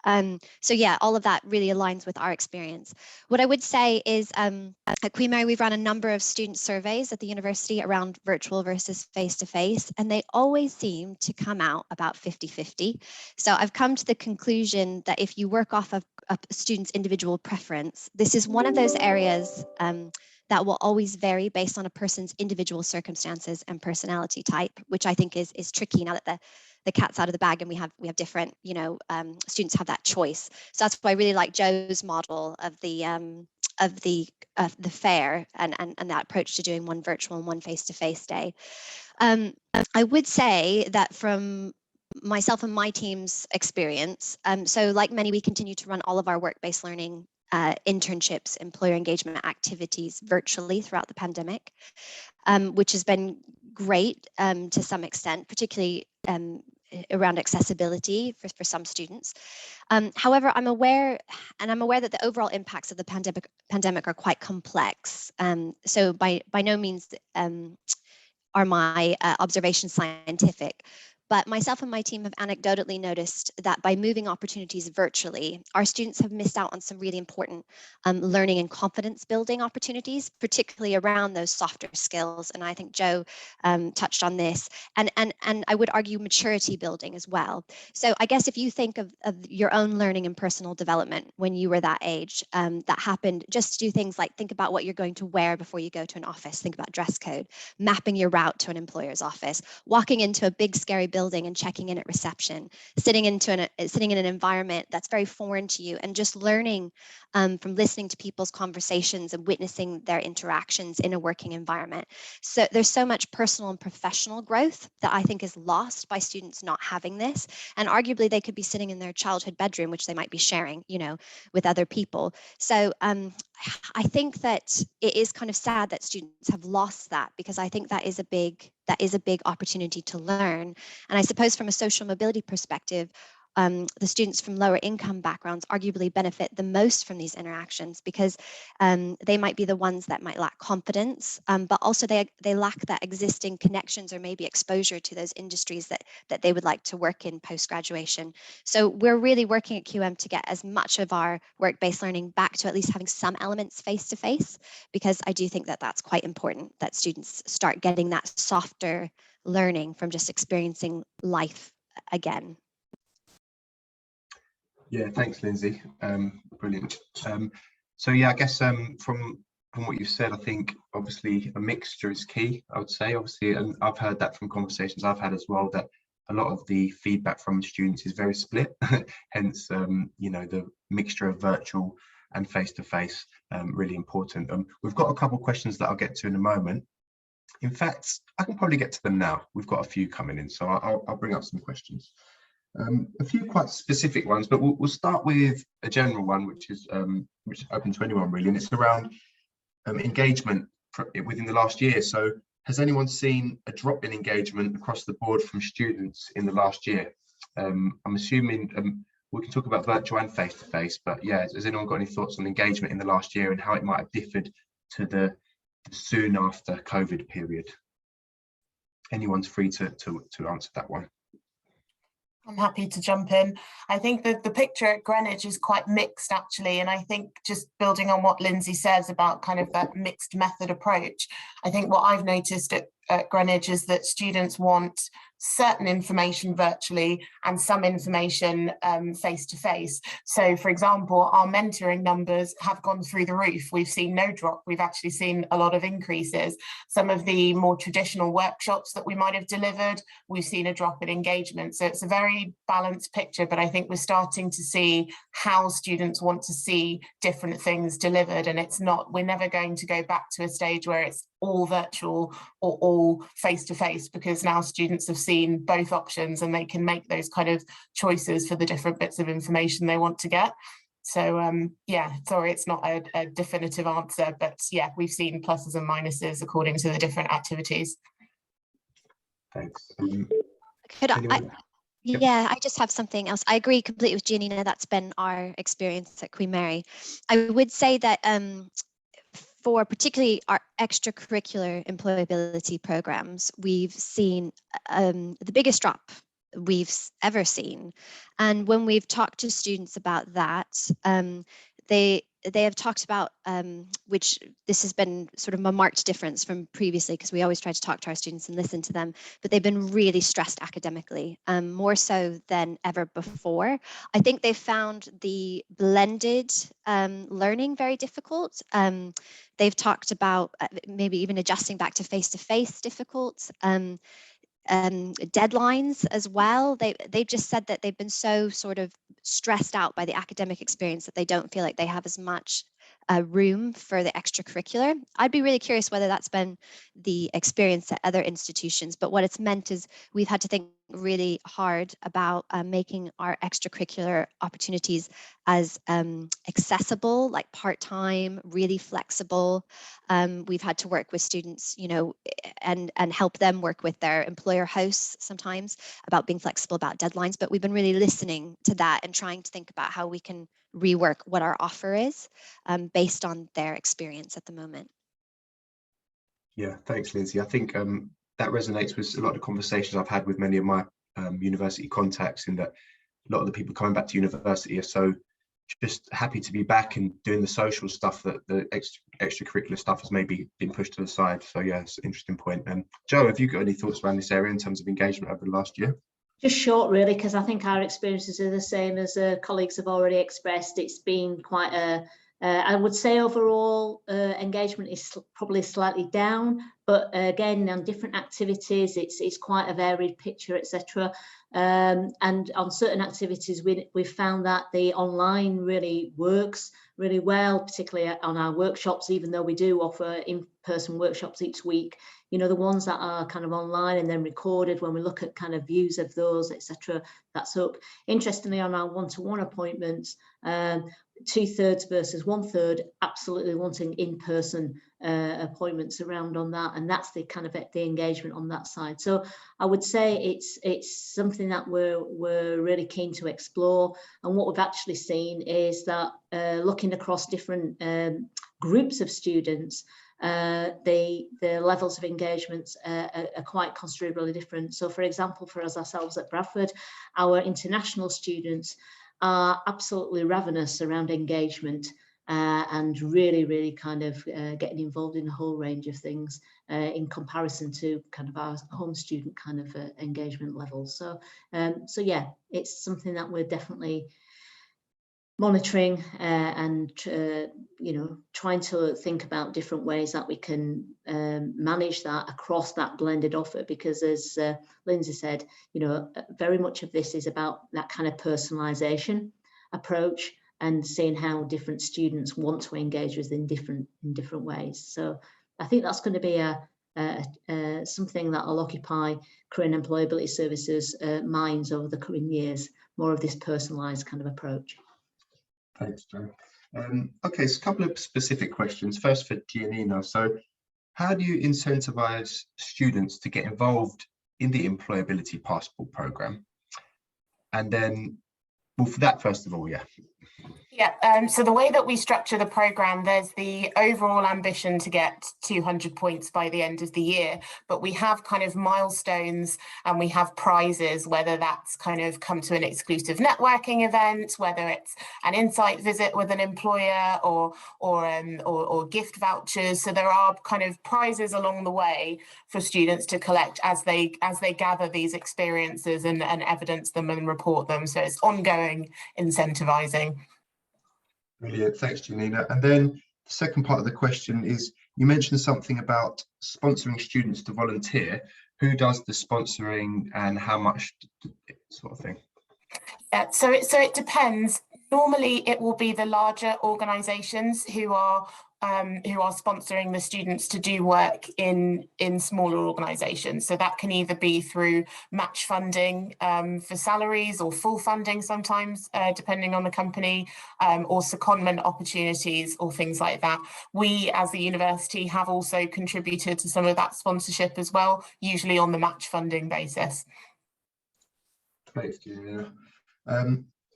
So yeah, all of that really aligns with our experience. What I would say is at Queen Mary, we've run a number of student surveys at the university around virtual versus face-to-face, and they always seem to come out about 50-50. So I've come to the conclusion that if you work off of a student's individual preference, this is one of those areas that will always vary based on a person's individual circumstances and personality type, which I think is tricky now that the cat's out of the bag and we have different, you know, students have that choice. So that's why I really like Jo's model of the fair and that approach to doing one virtual and one face-to-face day. I would say that from myself and my team's experience, so like many, we continue to run all of our work-based learning internships, employer engagement activities virtually throughout the pandemic, which has been great to some extent, particularly around accessibility for some students. However, I'm aware that the overall impacts of the pandemic are quite complex. So by no means are my observations scientific, But myself and my team have anecdotally noticed that by moving opportunities virtually, our students have missed out on some really important learning and confidence building opportunities, particularly around those softer skills. And I think Joe touched on this, and I would argue maturity building as well. So I guess if you think of your own learning and personal development when you were that age, that happened, just do things like think about what you're going to wear before you go to an office, think about dress code, mapping your route to an employer's office, walking into a big scary building and checking in at reception, sitting in an environment that's very foreign to you, and just learning from listening to people's conversations and witnessing their interactions in a working environment. So there's so much personal and professional growth that I think is lost by students not having this. And arguably they could be sitting in their childhood bedroom, which they might be sharing, with other people. So I think that it is kind of sad that students have lost that, because I think that is a big opportunity to learn. And I suppose from a social mobility perspective, the students from lower income backgrounds arguably benefit the most from these interactions, because they might be the ones that might lack confidence, but also they lack that existing connections or maybe exposure to those industries that they would like to work in post-graduation. So we're really working at QM to get as much of our work-based learning back to at least having some elements face-to-face, because I do think that that's quite important, that students start getting that softer learning from just experiencing life again. Yeah, thanks, Lindsay. Brilliant. So yeah, I guess from what you've said, I think obviously a mixture is key, I would say, obviously, and I've heard that from conversations I've had as well, that a lot of the feedback from students is very split, hence, the mixture of virtual and face-to-face, really important. We've got a couple of questions that I'll get to in a moment. In fact, I can probably get to them now. We've got a few coming in, so I'll bring up some questions. A few quite specific ones, but we'll start with a general one, which is open to anyone really, and it's around engagement within the last year. So has anyone seen a drop in engagement across the board from students in the last year? I'm assuming we can talk about virtual and face-to-face, but yeah, has anyone got any thoughts on engagement in the last year and how it might have differed to the soon after COVID period? Anyone's free to answer that one. I'm happy to jump in. I think that the picture at Greenwich is quite mixed, actually. And I think just building on what Lindsay says about kind of that mixed method approach, I think what I've noticed at Greenwich is that students want certain information virtually and some information face-to-face. So, for example, our mentoring numbers have gone through the roof. We've seen no drop. We've actually seen a lot of increases. Some of the more traditional workshops that we might have delivered, we've seen a drop in engagement. So it's a very balanced picture, but I think we're starting to see how students want to see different things delivered. And we're never going to go back to a stage where it's all virtual or all face-to-face, because now students have seen both options and they can make those kind of choices for the different bits of information they want to get. So yeah, sorry, it's not a definitive answer, but yeah, we've seen pluses and minuses according to the different activities. Thanks. Yeah, I just have something else. I agree completely with Giannina. That's been our experience at Queen Mary. I would say that for particularly our extracurricular employability programs, we've seen the biggest drop we've ever seen. And when we've talked to students about that, they have talked about, which this has been sort of a marked difference from previously, because we always try to talk to our students and listen to them, but they've been really stressed academically, more so than ever before. I think they found the blended learning very difficult. They've talked about maybe even adjusting back to face-to-face difficult. Deadlines as well. They've just said that they've been so sort of stressed out by the academic experience that they don't feel like they have as much room for the extracurricular. I'd be really curious whether that's been the experience at other institutions, but what it's meant is we've had to think really hard about making our extracurricular opportunities as accessible, like part-time, really flexible. We've had to work with students, and help them work with their employer hosts sometimes about being flexible about deadlines, but we've been really listening to that and trying to think about how we can rework what our offer is based on their experience at the moment. Yeah, thanks, Lindsay. I think that resonates with a lot of conversations I've had with many of my university contacts, in that a lot of the people coming back to university are so just happy to be back and doing the social stuff that the extracurricular stuff has maybe been pushed to the side. So yeah, it's an interesting point. Joe, have you got any thoughts around this area in terms of engagement over the last year? Just short, really, because I think our experiences are the same as colleagues have already expressed. It's been quite a, I would say overall engagement is probably slightly down, but again, on different activities, it's quite a varied picture, etc. And on certain activities, we've found that the online really works really well, particularly on our workshops, even though we do offer in-person workshops each week. You know, the ones that are kind of online and then recorded, when we look at kind of views of those, etc., that's up. Interestingly, on our one-to-one appointments, 2/3 versus 1/3 absolutely wanting in-person appointments around on that, and that's the kind of the engagement on that side. So I would say it's something that we're really keen to explore. And what we've actually seen is that looking across different groups of students, the levels of engagements are quite considerably different. So for example, for us ourselves at Bradford, our international students are absolutely ravenous around engagement and really kind of getting involved in a whole range of things in comparison to kind of our home student kind of engagement levels. So so yeah, it's something that we're definitely monitoring and you know, trying to think about different ways that we can manage that across that blended offer, because as Lindsay said, you know, very much of this is about that kind of personalisation approach and seeing how different students want to engage with in different ways. So I think that's going to be something that will occupy career and employability services minds over the coming years, more of this personalised kind of approach. Thanks, Joe. Okay, so a couple of specific questions. First for Giannina. So how do you incentivize students to get involved in the Employability Passport programme? And then, well, for that, first of all, yeah. Yeah, so the way that we structure the programme, there's the overall ambition to get 200 points by the end of the year, but we have kind of milestones and we have prizes, whether that's kind of come to an exclusive networking event, whether it's an insight visit with an employer or gift vouchers. So there are kind of prizes along the way for students to collect as they gather these experiences and evidence them and report them. So it's ongoing incentivising. Brilliant, thanks, Giannina. And then the second part of the question is, you mentioned something about sponsoring students to volunteer. Who does the sponsoring and how much, sort of thing? Yeah, so it depends. Normally, it will be the larger organisations who are sponsoring the students to do work in smaller organisations. So that can either be through match funding for salaries, or full funding sometimes, depending on the company, or secondment opportunities or things like that. We, as the university, have also contributed to some of that sponsorship as well, usually on the match funding basis. Thanks, Giannina.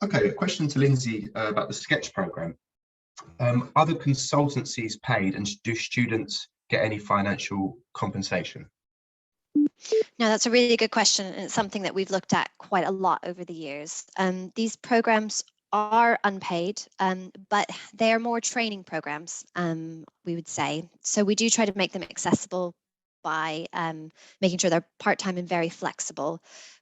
Okay, a question to Lindsay about the Sketch programme. Are the consultancies paid, and do students get any financial compensation? No, that's a really good question, and it's something that we've looked at quite a lot over the years. These programs are unpaid, but they are more training programs, we would say. So we do try to make them accessible by making sure they're part-time and very flexible,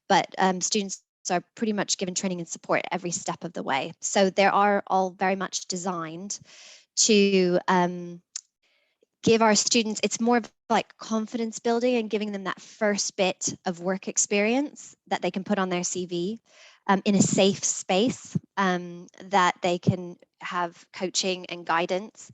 but students are pretty much given training and support every step of the way. So they are all very much designed to give our students, it's more of like confidence building and giving them that first bit of work experience that they can put on their CV in a safe space, that they can have coaching and guidance.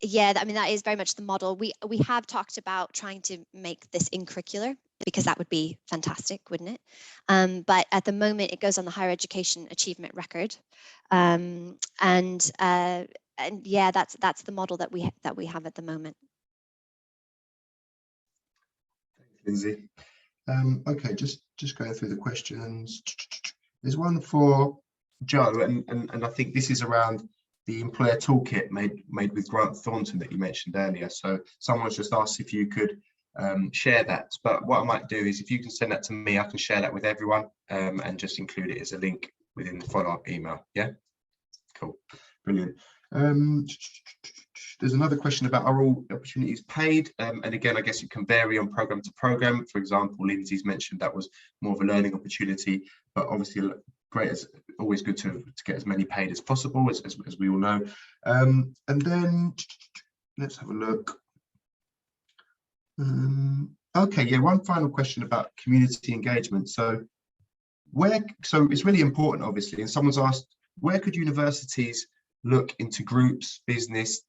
Yeah, I mean, that is very much the model. We have talked about trying to make this in curricular, because that would be fantastic, wouldn't it? But at the moment, it goes on the higher education achievement record, and yeah, that's the model that we have at the moment. Thanks, Lindsay. Okay, just going through the questions. There's one for Joe, and I think this is around the employer toolkit made with Grant Thornton that you mentioned earlier. So someone's just asked if you could share that. But what I might do is, if you can send that to me, I can share that with everyone and just include it as a link within the follow-up email. Yeah, cool, brilliant. There's another question about, are all opportunities paid? And again, I guess it can vary on program to program. For example, Lindsay's mentioned that was more of a learning opportunity, but obviously great, it's always good to get as many paid as possible, as we all know. And then let's have a look. Okay, yeah, one final question about community engagement. So it's really important, obviously, and someone's asked, where could universities look into groups, business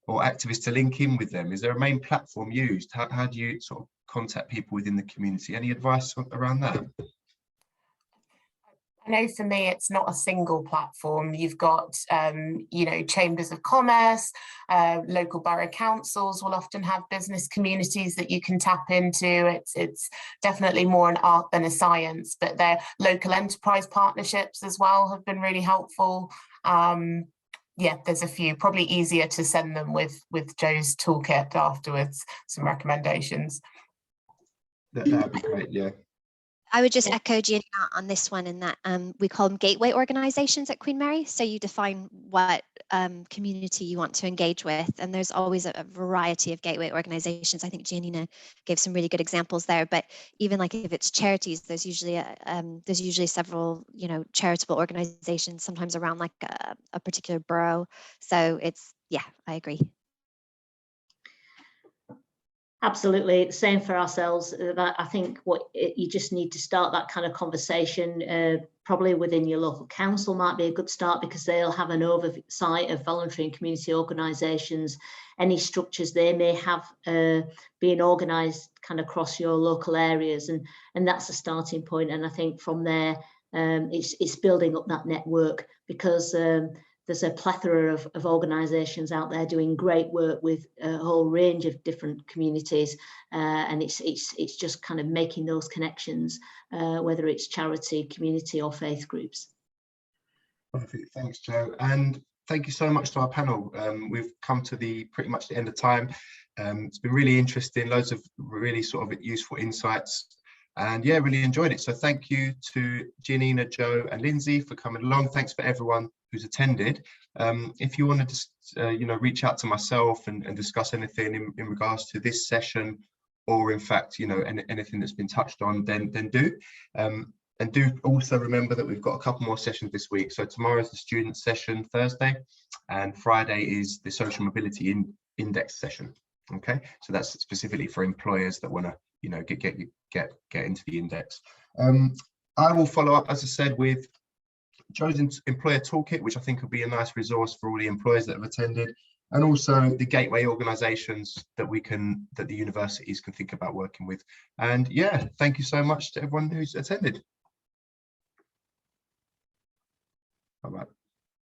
or activists to link in with them? Is there a main platform used? How do you sort of contact people within the community? Any advice around that? I know for me, it's not a single platform. You've got, you know, chambers of commerce, local borough councils will often have business communities that you can tap into. It's definitely more an art than a science, but their local enterprise partnerships as well have been really helpful. Yeah, there's a few, probably easier to send them with Joe's toolkit afterwards, some recommendations. That'd be great, yeah. I would just echo Gianina on this one, in that we call them gateway organisations at Queen Mary. So you define what community you want to engage with, and there's always a variety of gateway organisations. I think Gianina gave some really good examples there. But even like if it's charities, there's usually several, you know, charitable organisations, sometimes around like a particular borough. So it's, yeah, I agree. Absolutely, same for ourselves. I think you just need to start that kind of conversation, probably within your local council might be a good start, because they'll have an oversight of voluntary and community organisations, any structures they may have being organised kind of across your local areas, and that's a starting point. And I think from there, it's building up that network, because there's a plethora of organisations out there doing great work with a whole range of different communities, and it's just kind of making those connections, whether it's charity, community or faith groups. Perfect, thanks Joe, and thank you so much to our panel. We've come to pretty much the end of time. It's been really interesting, loads of really sort of useful insights. And yeah, really enjoyed it. So thank you to Gianina, Joe and Lindsay for coming along. Thanks for everyone who's attended. If you want to just, you know, reach out to myself and discuss anything in regards to this session, or in fact, you know, anything that's been touched on, then do. And do also remember that we've got a couple more sessions this week. So tomorrow is the student session, Thursday, and Friday is the social mobility index session. Okay, so that's specifically for employers that want to, you know, get into the index. I will follow up, as I said, with Joe's employer toolkit, which I think will be a nice resource for all the employers that have attended, and also the gateway organisations that the universities can think about working with. And yeah, thank you so much to everyone who's attended. Bye-bye.